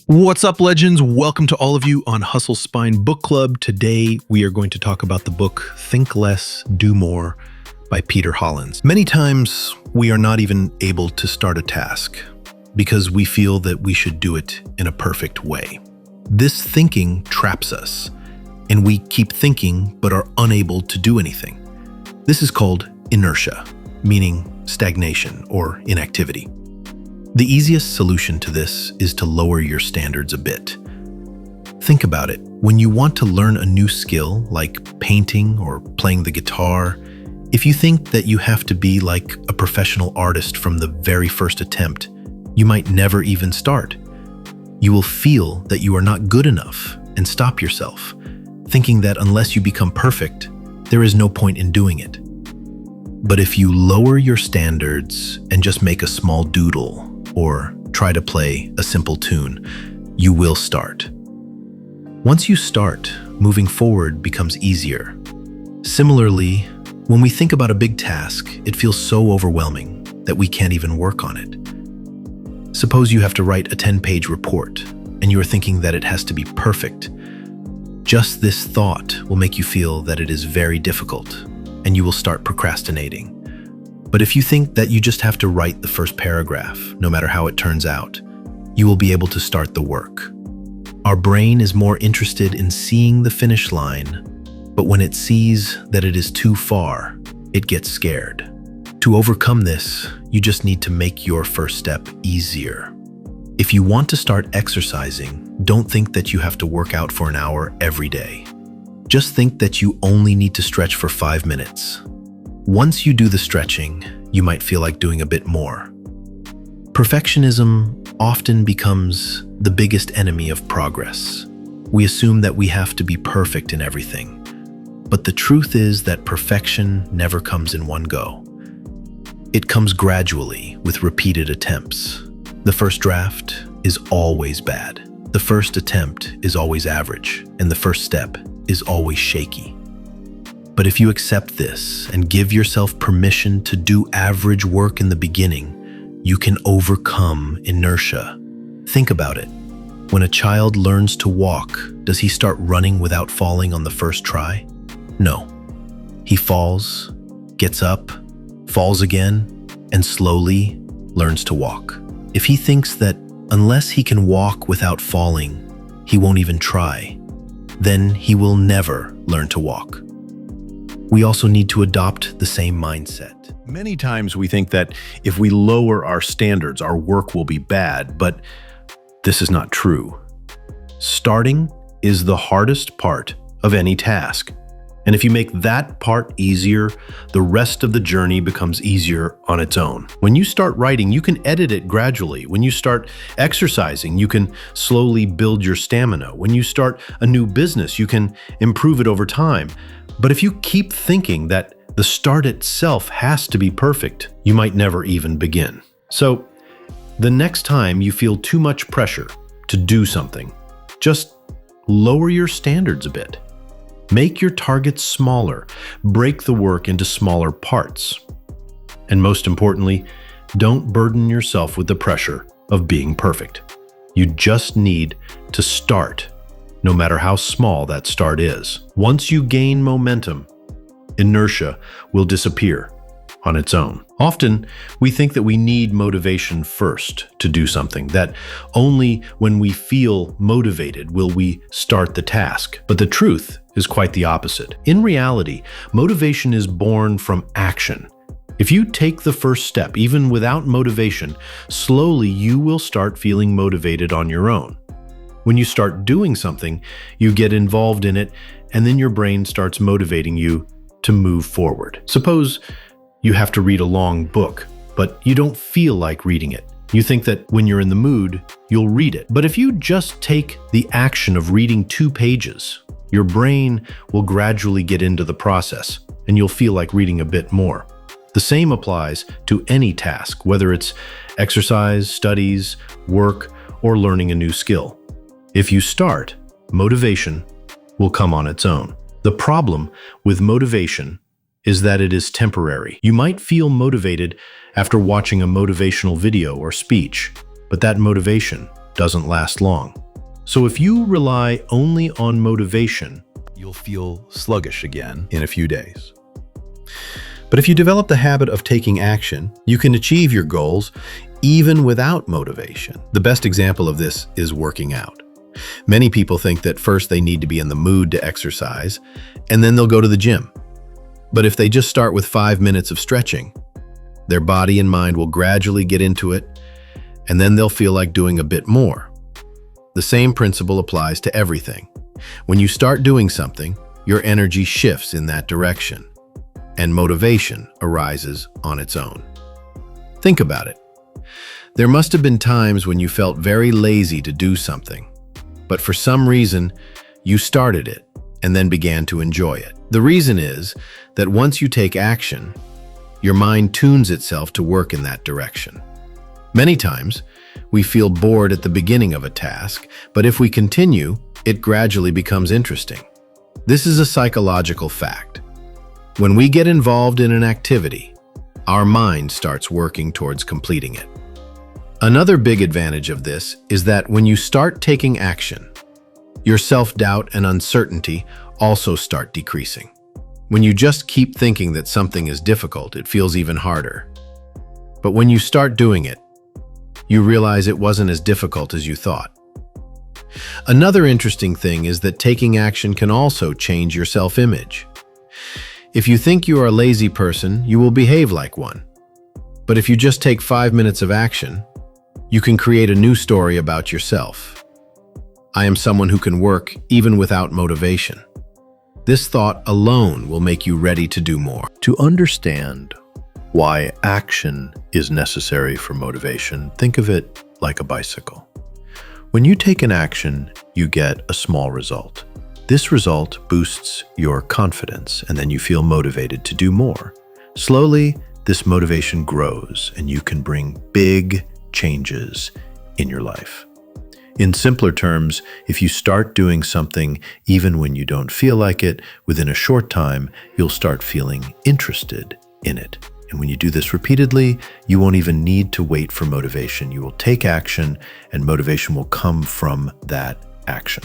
What's up, legends? Welcome to all of you on Hustle Spine Book Club. Today, we are going to talk about the book Think Less, Do More by Peter Hollins. Many times, we are not even able to start a task because we feel that we should do it in a perfect way. This thinking traps us, and we keep thinking but are unable to do anything. This is called inertia, meaning stagnation or inactivity. The easiest solution to this is to lower your standards a bit. Think about it. When you want to learn a new skill, like painting or playing the guitar, if you think that you have to be like a professional artist from the very first attempt, you might never even start. You will feel that you are not good enough and stop yourself, thinking that unless you become perfect, there is no point in doing it. But if you lower your standards and just make a small doodle, or try to play a simple tune, you will start. Once you start, moving forward becomes easier. Similarly, when we think about a big task, it feels so overwhelming that we can't even work on it. Suppose you have to write a 10-page report, and you are thinking that it has to be perfect. Just this thought will make you feel that it is very difficult, and you will start procrastinating. But if you think that you just have to write the first paragraph, no matter how it turns out, you will be able to start the work. Our brain is more interested in seeing the finish line, but when it sees that it is too far, it gets scared. To overcome this, you just need to make your first step easier. If you want to start exercising, don't think that you have to work out for an hour every day. Just think that you only need to stretch for 5 minutes. Once you do the stretching, you might feel like doing a bit more. Perfectionism often becomes the biggest enemy of progress. We assume that we have to be perfect in everything. But the truth is that perfection never comes in one go. It comes gradually with repeated attempts. The first draft is always bad. The first attempt is always average, and the first step is always shaky. But if you accept this and give yourself permission to do average work in the beginning, you can overcome inertia. Think about it. When a child learns to walk, does he start running without falling on the first try? No. He falls, gets up, falls again, and slowly learns to walk. If he thinks that unless he can walk without falling, he won't even try, then he will never learn to walk. We also need to adopt the same mindset. Many times we think that if we lower our standards, our work will be bad, but this is not true. Starting is the hardest part of any task. And if you make that part easier, the rest of the journey becomes easier on its own. When you start writing, you can edit it gradually. When you start exercising, you can slowly build your stamina. When you start a new business, you can improve it over time. But if you keep thinking that the start itself has to be perfect, you might never even begin. So, the next time you feel too much pressure to do something, just lower your standards a bit. Make your targets smaller, break the work into smaller parts. And most importantly, don't burden yourself with the pressure of being perfect. You just need to start, no matter how small that start is. Once you gain momentum, inertia will disappear on its own. Often, we think that we need motivation first to do something, that only when we feel motivated will we start the task. But the truth is quite the opposite. In reality, motivation is born from action. If you take the first step, even without motivation, slowly you will start feeling motivated on your own. When you start doing something, you get involved in it, and then your brain starts motivating you to move forward. Suppose you have to read a long book, but you don't feel like reading it. You think that when you're in the mood, you'll read it. But if you just take the action of reading 2 pages, your brain will gradually get into the process, and you'll feel like reading a bit more. The same applies to any task, whether it's exercise, studies, work, or learning a new skill. If you start, motivation will come on its own. The problem with motivation is that it is temporary. You might feel motivated after watching a motivational video or speech, but that motivation doesn't last long. So if you rely only on motivation, You'll feel sluggish again in a few days. But if you develop the habit of taking action, you can achieve your goals even without motivation. The best example of this is working out. Many people think that first they need to be in the mood to exercise, and then they'll go to the gym. But if they just start with 5 minutes of stretching, their body and mind will gradually get into it, and then they'll feel like doing a bit more. The same principle applies to everything. When you start doing something, your energy shifts in that direction, and motivation arises on its own. Think about it. There must have been times when you felt very lazy to do something, but for some reason, you started it and then began to enjoy it. The reason is that once you take action, your mind tunes itself to work in that direction. Many times, we feel bored at the beginning of a task, but if we continue, it gradually becomes interesting. This is a psychological fact. When we get involved in an activity, our mind starts working towards completing it. Another big advantage of this is that when you start taking action, your self-doubt and uncertainty also start decreasing. When you just keep thinking that something is difficult, it feels even harder. But when you start doing it, you realize it wasn't as difficult as you thought. Another interesting thing is that taking action can also change your self-image. If you think you are a lazy person, you will behave like one. But if you just take 5 minutes of action, you can create a new story about yourself. I am someone who can work even without motivation. This thought alone will make you ready to do more. to understand why action is necessary for motivation, think of it like a bicycle. When you take an action, you get a small result. This result boosts your confidence, and then you feel motivated to do more. Slowly, this motivation grows, and you can bring big changes in your life. In simpler terms, if you start doing something even when you don't feel like it, within a short time, you'll start feeling interested in it. And when you do this repeatedly, you won't even need to wait for motivation. You will take action, and motivation will come from that action.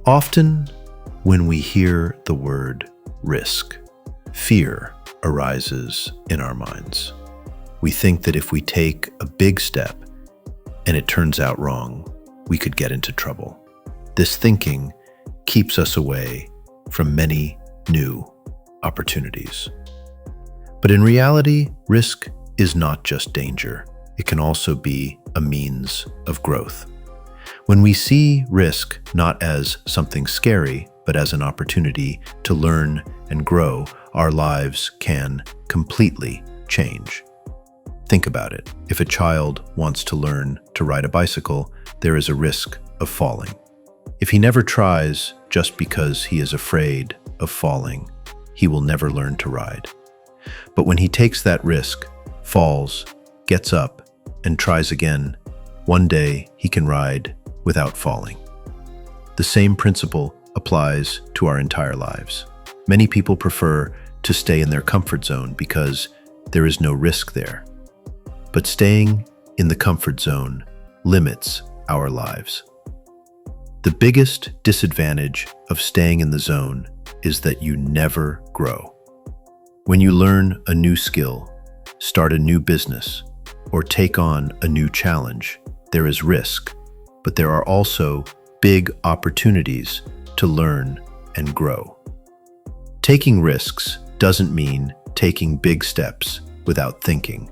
Often, when we hear the word risk, fear arises in our minds. We think that if we take a big step and it turns out wrong, we could get into trouble. This thinking keeps us away from many new opportunities. But in reality, risk is not just danger. It can also be a means of growth. When we see risk not as something scary, but as an opportunity to learn and grow, our lives can completely change. Think about it. If a child wants to learn to ride a bicycle, there is a risk of falling. If he never tries just because he is afraid of falling, he will never learn to ride. But when he takes that risk, falls, gets up, and tries again, one day he can ride without falling. The same principle applies to our entire lives. Many people prefer to stay in their comfort zone because there is no risk there. But staying in the comfort zone limits our lives. The biggest disadvantage of staying in the zone is that you never grow. When you learn a new skill, start a new business, or take on a new challenge, there is risk, but there are also big opportunities to learn and grow. Taking risks doesn't mean taking big steps without thinking.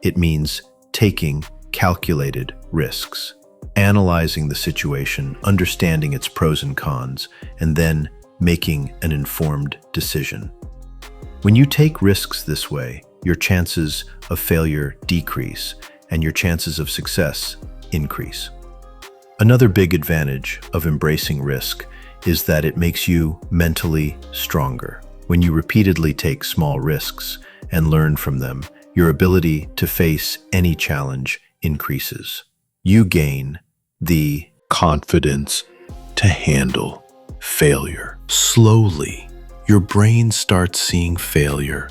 It means taking calculated risks, analyzing the situation, understanding its pros and cons, and then making an informed decision. When you take risks this way, your chances of failure decrease and your chances of success increase. Another big advantage of embracing risk is that it makes you mentally stronger. When you repeatedly take small risks and learn from them, your ability to face any challenge increases. You gain the confidence to handle failure. Slowly, your brain starts seeing failure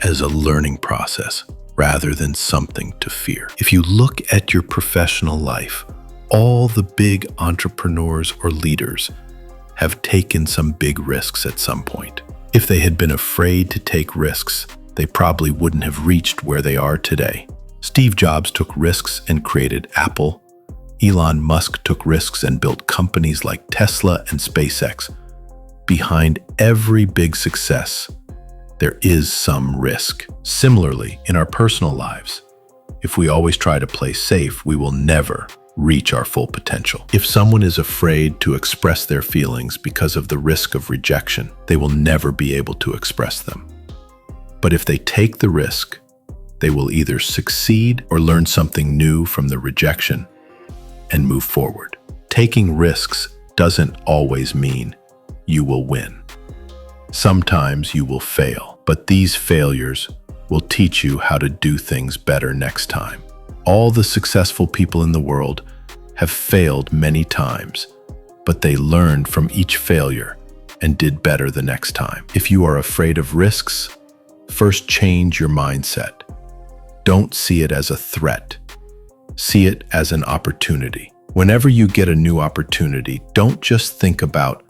as a learning process. rather than something to fear. If you look at your professional life, all the big entrepreneurs or leaders have taken some big risks at some point. If they had been afraid to take risks, they probably wouldn't have reached where they are today. Steve Jobs took risks and created Apple. Elon Musk took risks and built companies like Tesla and SpaceX. Behind every big success, there is some risk. Similarly, in our personal lives, if we always try to play safe, we will never reach our full potential. If someone is afraid to express their feelings because of the risk of rejection, they will never be able to express them. But if they take the risk, they will either succeed or learn something new from the rejection and move forward. Taking risks doesn't always mean you will win. Sometimes you will fail, but these failures will teach you how to do things better next time. All the successful people in the world have failed many times, but they learned from each failure and did better the next time. If you are afraid of risks, first change your mindset. Don't see it as a threat. See it as an opportunity. Whenever you get a new opportunity, don't just think about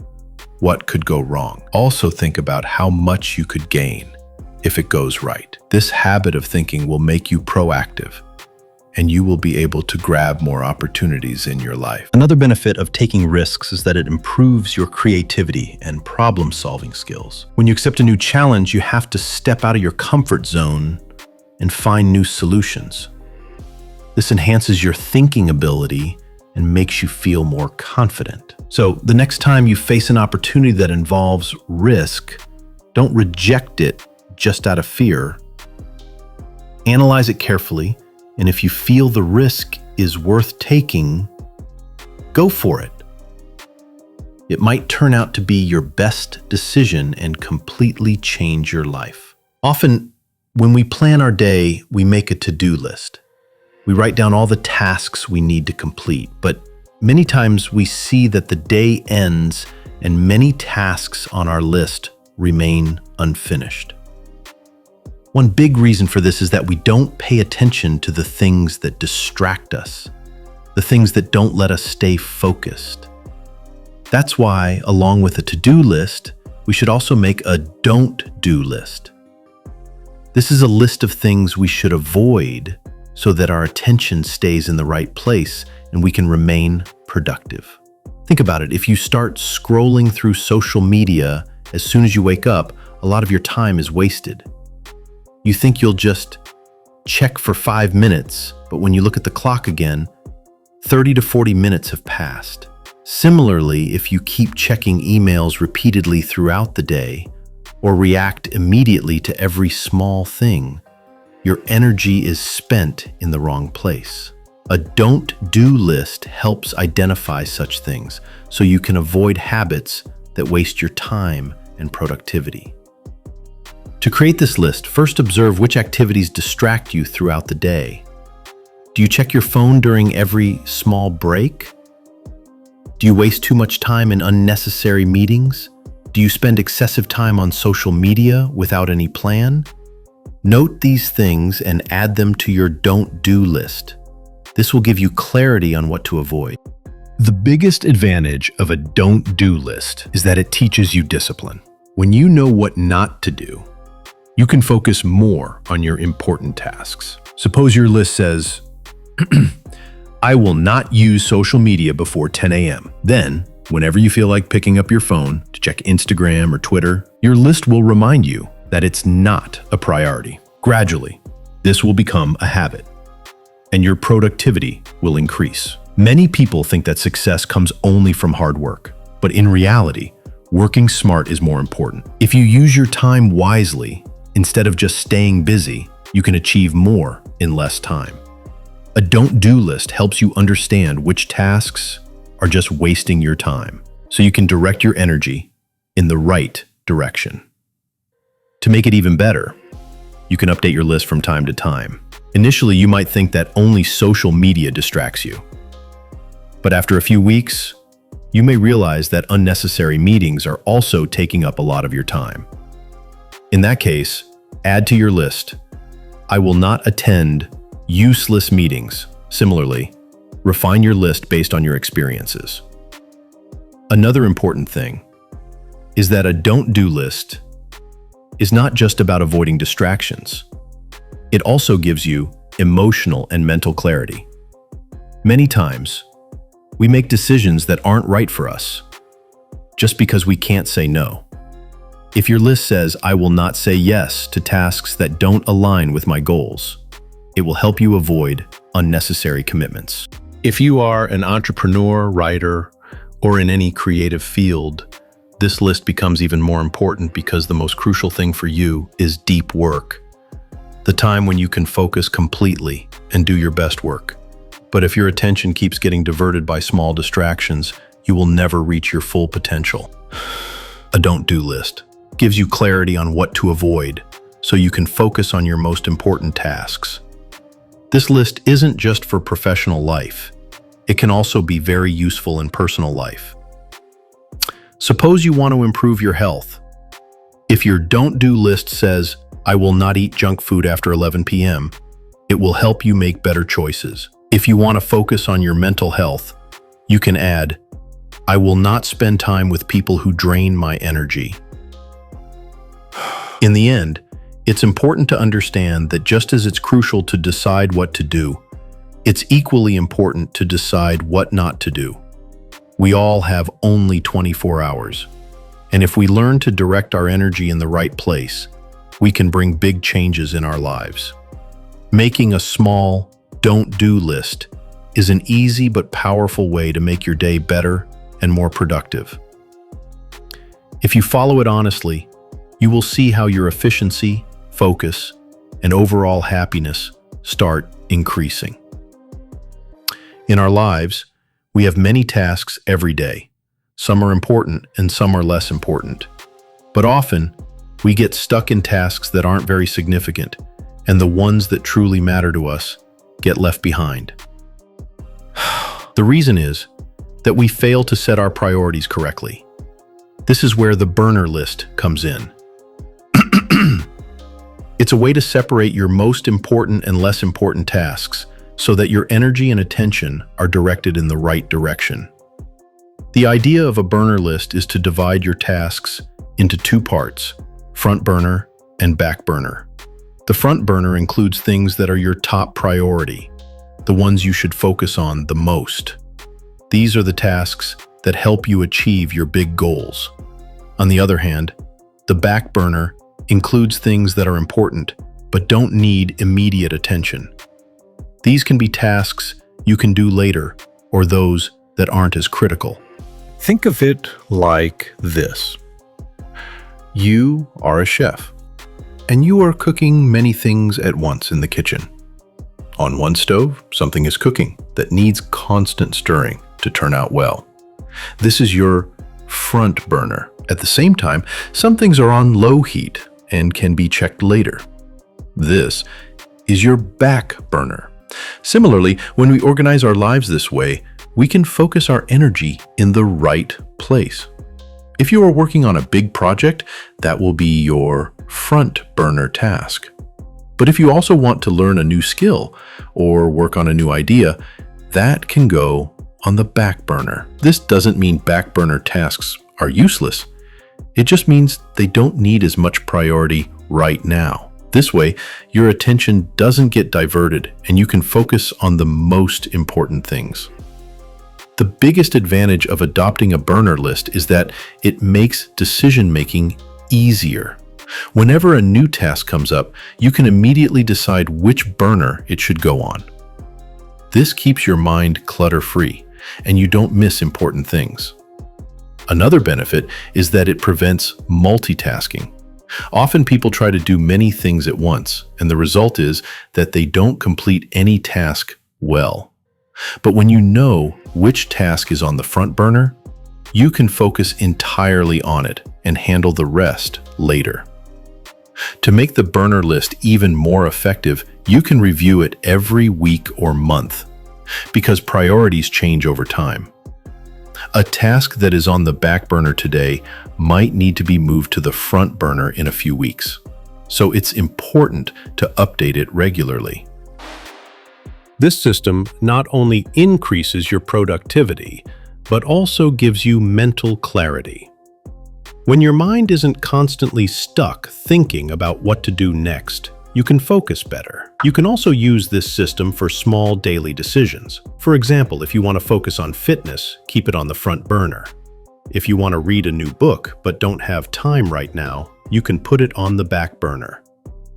what could go wrong. Also think about how much you could gain if it goes right. This habit of thinking will make you proactive, and you will be able to grab more opportunities in your life. Another benefit of taking risks is that it improves your creativity and problem-solving skills. When you accept a new challenge, you have to step out of your comfort zone and find new solutions. This enhances your thinking ability and makes you feel more confident. So the next time you face an opportunity that involves risk, don't reject it just out of fear. Analyze it carefully, and if you feel the risk is worth taking, go for it. It might turn out to be your best decision and completely change your life. Often, when we plan our day, we make a to-do list. We write down all the tasks we need to complete, but many times we see that the day ends and many tasks on our list remain unfinished. One big reason for this is that we don't pay attention to the things that distract us, the things that don't let us stay focused. That's why, along with a to-do list, we should also make a don't-do list. This is a list of things we should avoid so that our attention stays in the right place and we can remain productive. Think about it. If you start scrolling through social media as soon as you wake up, a lot of your time is wasted. You think you'll just check for 5 minutes, but when you look at the clock again, 30 to 40 minutes have passed. Similarly, if you keep checking emails repeatedly throughout the day or react immediately to every small thing, your energy is spent in the wrong place. A don't-do list helps identify such things so you can avoid habits that waste your time and productivity. To create this list, first observe which activities distract you throughout the day. Do you check your phone during every small break? Do you waste too much time in unnecessary meetings? Do you spend excessive time on social media without any plan? Note these things and add them to your don't-do list. This will give you clarity on what to avoid. The biggest advantage of a don't-do list is that it teaches you discipline. When you know what not to do, you can focus more on your important tasks. Suppose your list says, I will not use social media before 10 a.m. Then, whenever you feel like picking up your phone to check Instagram or Twitter, your list will remind you that it's not a priority. Gradually, this will become a habit, and your productivity will increase. Many people think that success comes only from hard work, but in reality, working smart is more important. If you use your time wisely, instead of just staying busy, you can achieve more in less time. A don't-do list helps you understand which tasks are just wasting your time, so you can direct your energy in the right direction. To make it even better, you can update your list from time to time. Initially, you might think that only social media distracts you. But after a few weeks, you may realize that unnecessary meetings are also taking up a lot of your time. In that case, add to your list I will not attend useless meetings. Similarly, refine your list based on your experiences. Another important thing is that a don't-do list is not just about avoiding distractions. It also gives you emotional and mental clarity. Many times, we make decisions that aren't right for us just because we can't say no. If your list says, I will not say yes to tasks that don't align with my goals, it will help you avoid unnecessary commitments. If you are an entrepreneur, writer, or in any creative field, this list becomes even more important because the most crucial thing for you is deep work. The time when you can focus completely and do your best work. But if your attention keeps getting diverted by small distractions, you will never reach your full potential. A don't-do list gives you clarity on what to avoid so you can focus on your most important tasks. This list isn't just for professional life. It can also be very useful in personal life. Suppose you want to improve your health. If your don't-do list says, I will not eat junk food after 11 p.m., it will help you make better choices. If you want to focus on your mental health, you can add, I will not spend time with people who drain my energy. In the end, it's important to understand that just as it's crucial to decide what to do, it's equally important to decide what not to do. We all have only 24 hours, and if we learn to direct our energy in the right place, we can bring big changes in our lives. Making a small don't-do list is an easy but powerful way to make your day better and more productive. If you follow it honestly, you will see how your efficiency, focus, and overall happiness start increasing. In our lives, we have many tasks every day. Some are important and some are less important. But often, we get stuck in tasks that aren't very significant, and the ones that truly matter to us get left behind. The reason is that we fail to set our priorities correctly. This is where the burner list comes in. It's a way to separate your most important and less important tasks so that your energy and attention are directed in the right direction. The idea of a burner list is to divide your tasks into two parts, front burner and back burner. The front burner includes things that are your top priority, the ones you should focus on the most. These are the tasks that help you achieve your big goals. On the other hand, the back burner includes things that are important but don't need immediate attention. These can be tasks you can do later or those that aren't as critical. Think of it like this. You are a chef, and you are cooking many things at once in the kitchen. On one stove, something is cooking that needs constant stirring to turn out well. This is your front burner. At the same time, some things are on low heat and can be checked later. This is your back burner. Similarly, when we organize our lives this way, we can focus our energy in the right place. If you are working on a big project, that will be your front burner task. But if you also want to learn a new skill or work on a new idea, that can go on the back burner. This doesn't mean back burner tasks are useless. It just means they don't need as much priority right now. This way, your attention doesn't get diverted and you can focus on the most important things. The biggest advantage of adopting a burner list is that it makes decision-making easier. Whenever a new task comes up, you can immediately decide which burner it should go on. This keeps your mind clutter-free, and you don't miss important things. Another benefit is that it prevents multitasking. Often people try to do many things at once, and the result is that they don't complete any task well. But when you know which task is on the front burner, you can focus entirely on it and handle the rest later. To make the burner list even more effective, you can review it every week or month, because priorities change over time. A task that is on the back burner today might need to be moved to the front burner in a few weeks. so it's important to update it regularly. This system not only increases your productivity, but also gives you mental clarity. When your mind isn't constantly stuck thinking about what to do next, you can focus better. You can also use this system for small daily decisions. For example, if you want to focus on fitness, keep it on the front burner. If you want to read a new book but don't have time right now, you can put it on the back burner.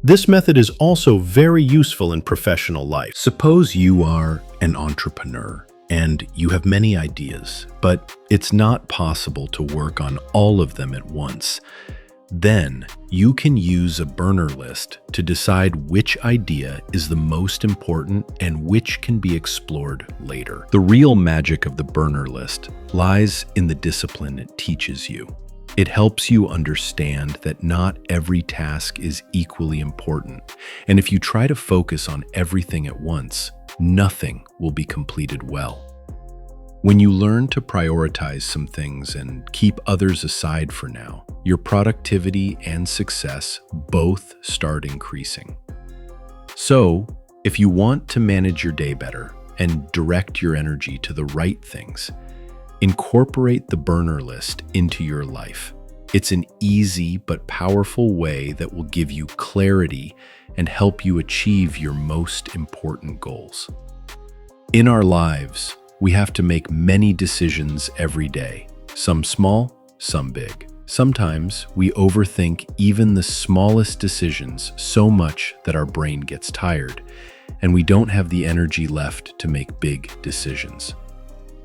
This method is also very useful in professional life. Suppose you are an entrepreneur and you have many ideas, but it's not possible to work on all of them at once. Then you can use a burner list to decide which idea is the most important and which can be explored later. The real magic of the burner list lies in the discipline it teaches you. It helps you understand that not every task is equally important, and if you try to focus on everything at once, nothing will be completed well. When you learn to prioritize some things and keep others aside for now, your productivity and success both start increasing. So, if you want to manage your day better and direct your energy to the right things, incorporate the burner list into your life. It's an easy but powerful way that will give you clarity and help you achieve your most important goals. In our lives, we have to make many decisions every day, some small, some big. Sometimes we overthink even the smallest decisions so much that our brain gets tired, and we don't have the energy left to make big decisions.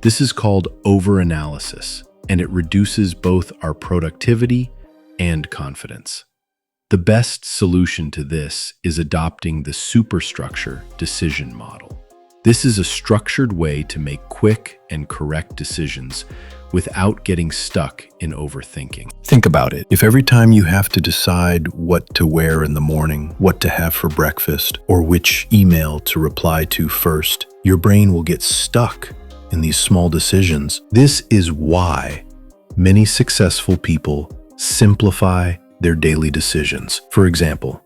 This is called overanalysis, and it reduces both our productivity and confidence. The best solution to this is adopting the superstructure decision model. This is a structured way to make quick and correct decisions without getting stuck in overthinking. Think about it. If every time you have to decide what to wear in the morning, what to have for breakfast, or which email to reply to first, your brain will get stuck in these small decisions. This is why many successful people simplify their daily decisions. For example,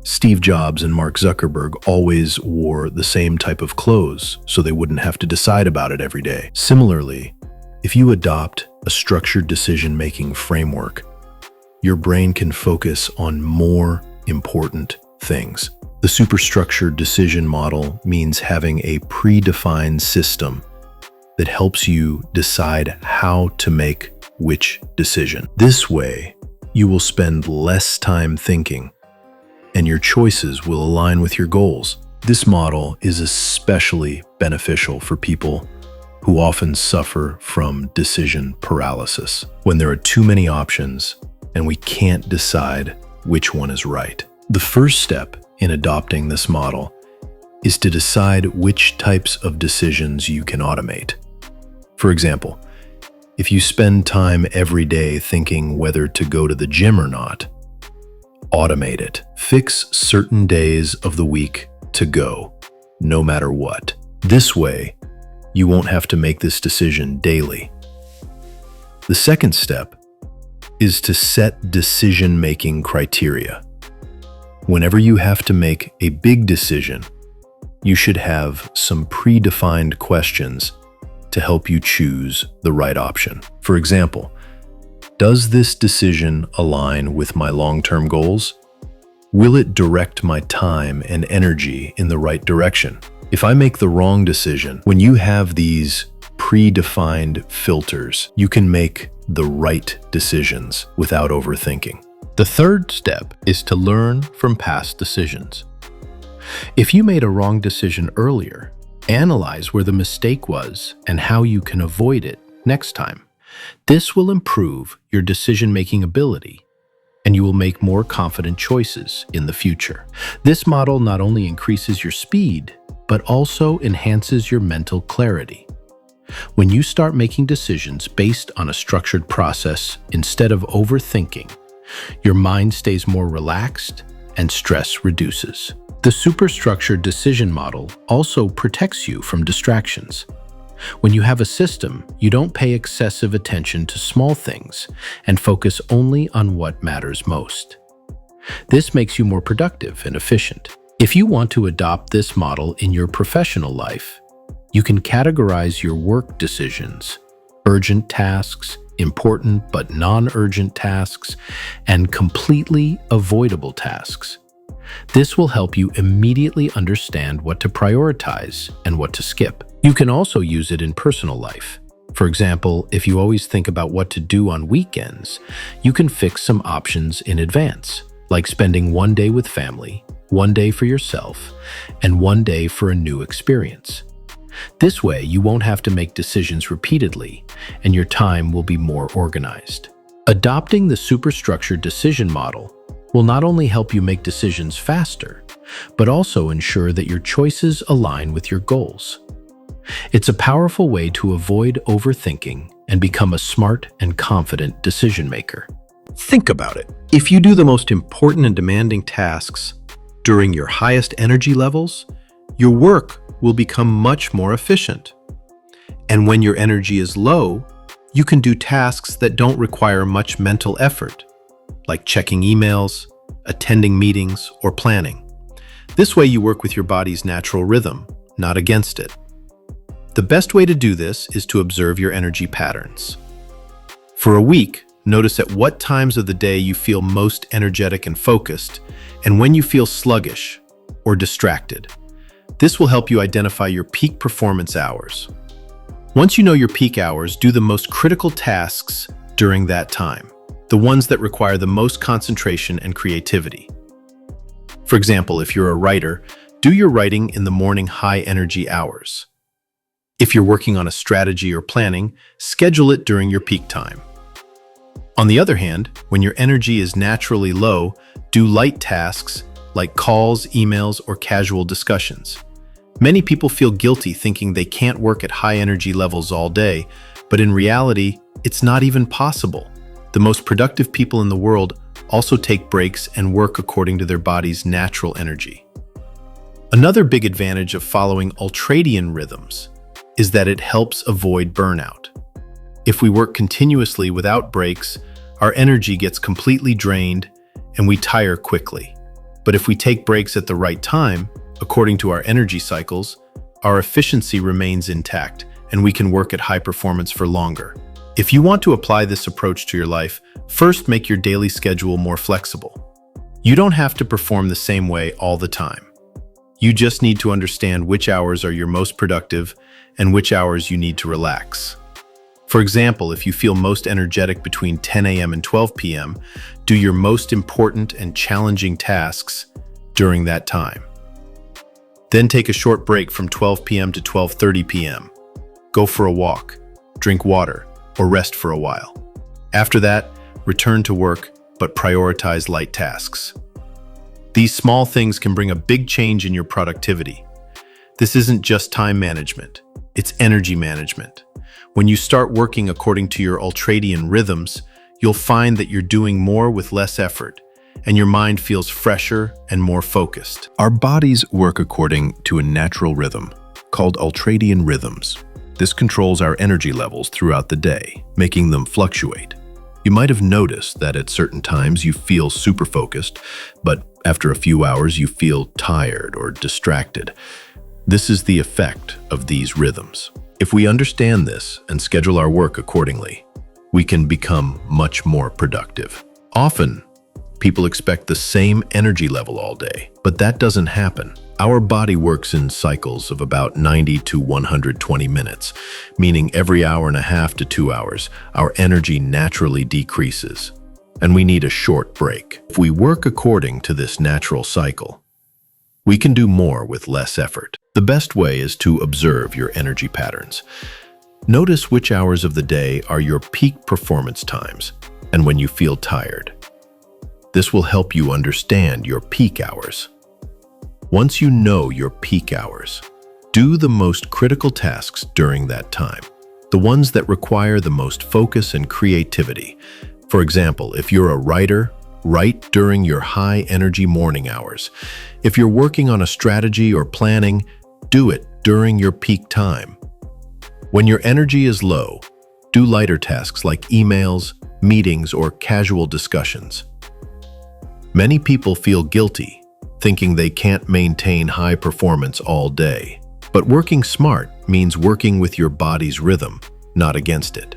Steve Jobs and Mark Zuckerberg always wore the same type of clothes so they wouldn't have to decide about it every day. Similarly, if you adopt a structured decision-making framework, your brain can focus on more important things. The superstructured decision model means having a predefined system that helps you decide how to make which decision. This way, you will spend less time thinking, and your choices will align with your goals. This model is especially beneficial for people who often suffer from decision paralysis, when there are too many options and we can't decide which one is right. The first step in adopting this model is to decide which types of decisions you can automate. For example, if you spend time every day thinking whether to go to the gym or not, automate it. Fix certain days of the week to go, no matter what. This way, you won't have to make this decision daily. The second step is to set decision-making criteria. Whenever you have to make a big decision, you should have some predefined questions to help you choose the right option. For example, does this decision align with my long-term goals? Will it direct my time and energy in the right direction? If I make the wrong decision, when you have these predefined filters, you can make the right decisions without overthinking. The third step is to learn from past decisions. If you made a wrong decision earlier, analyze where the mistake was and how you can avoid it next time. This will improve your decision-making ability, and you will make more confident choices in the future. This model not only increases your speed, but also enhances your mental clarity. When you start making decisions based on a structured process instead of overthinking, your mind stays more relaxed and stress reduces. The superstructured decision model also protects you from distractions. When you have a system, you don't pay excessive attention to small things and focus only on what matters most. This makes you more productive and efficient. If you want to adopt this model in your professional life, you can categorize your work decisions: urgent tasks, important but non-urgent tasks, and completely avoidable tasks. This will help you immediately understand what to prioritize and what to skip. You can also use it in personal life. For example, if you always think about what to do on weekends, you can fix some options in advance, like spending one day with family, one day for yourself, and one day for a new experience. This way, you won't have to make decisions repeatedly, and your time will be more organized. Adopting the superstructured decision model will not only help you make decisions faster, but also ensure that your choices align with your goals. It's a powerful way to avoid overthinking and become a smart and confident decision maker. Think about it. If you do the most important and demanding tasks during your highest energy levels, your work will become much more efficient. And when your energy is low, you can do tasks that don't require much mental effort, like checking emails, attending meetings, or planning. This way you work with your body's natural rhythm, not against it. The best way to do this is to observe your energy patterns. For a week, notice at what times of the day you feel most energetic and focused, and when you feel sluggish or distracted. This will help you identify your peak performance hours. Once you know your peak hours, do the most critical tasks during that time, the ones that require the most concentration and creativity. For example, if you're a writer, do your writing in the morning high-energy hours. If you're working on a strategy or planning, schedule it during your peak time. On the other hand, when your energy is naturally low, do light tasks like calls, emails, or casual discussions. Many people feel guilty thinking they can't work at high energy levels all day, but in reality, it's not even possible. The most productive people in the world also take breaks and work according to their body's natural energy. Another big advantage of following ultradian rhythms is that it helps avoid burnout. If we work continuously without breaks, our energy gets completely drained and we tire quickly. But if we take breaks at the right time, according to our energy cycles, our efficiency remains intact and we can work at high performance for longer. If you want to apply this approach to your life, first make your daily schedule more flexible. You don't have to perform the same way all the time. You just need to understand which hours are your most productive and which hours you need to relax. For example, if you feel most energetic between 10 a.m. and 12 p.m., do your most important and challenging tasks during that time. Then take a short break from 12 p.m. to 12:30 p.m. Go for a walk, drink water, or rest for a while. After that, return to work, but prioritize light tasks. These small things can bring a big change in your productivity. This isn't just time management, it's energy management. When you start working according to your ultradian rhythms, you'll find that you're doing more with less effort, and your mind feels fresher and more focused. Our bodies work according to a natural rhythm called ultradian rhythms. This controls our energy levels throughout the day, making them fluctuate. You might have noticed that at certain times you feel super focused, but after a few hours you feel tired or distracted. This is the effect of these rhythms. If we understand this and schedule our work accordingly, we can become much more productive. Often, people expect the same energy level all day, but that doesn't happen. Our body works in cycles of about 90 to 120 minutes, meaning every hour and a half to 2 hours, our energy naturally decreases, and we need a short break. If we work according to this natural cycle, we can do more with less effort. The best way is to observe your energy patterns. Notice which hours of the day are your peak performance times and when you feel tired. This will help you understand your peak hours. Once you know your peak hours, do the most critical tasks during that time, the ones that require the most focus and creativity. For example, if you're a writer, write during your high-energy morning hours. If you're working on a strategy or planning, do it during your peak time. When your energy is low, do lighter tasks like emails, meetings, or casual discussions. Many people feel guilty, thinking they can't maintain high performance all day. But working smart means working with your body's rhythm, not against it.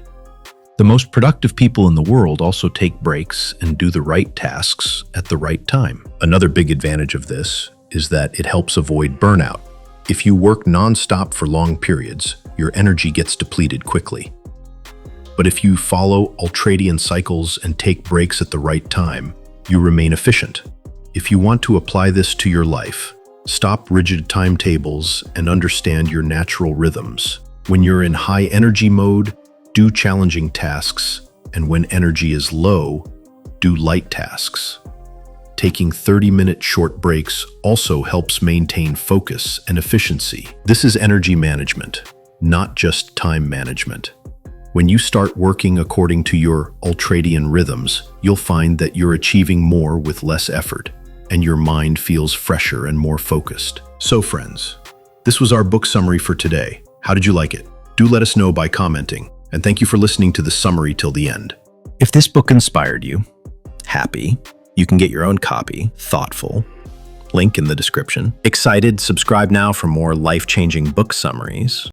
The most productive people in the world also take breaks and do the right tasks at the right time. Another big advantage of this is that it helps avoid burnout. If you work nonstop for long periods, your energy gets depleted quickly. But if you follow ultradian cycles and take breaks at the right time, you remain efficient. If you want to apply this to your life, stop rigid timetables and understand your natural rhythms. When you're in high energy mode, do challenging tasks, and when energy is low, do light tasks. Taking 30-minute short breaks also helps maintain focus and efficiency. This is energy management, not just time management. When you start working according to your ultradian rhythms, you'll find that you're achieving more with less effort, and your mind feels fresher and more focused. So friends, this was our book summary for today. How did you like it? Do let us know by commenting, and thank you for listening to the summary till the end. If this book inspired you, happy, you can get your own copy, thoughtful, link in the description. Excited? Subscribe now for more life-changing book summaries.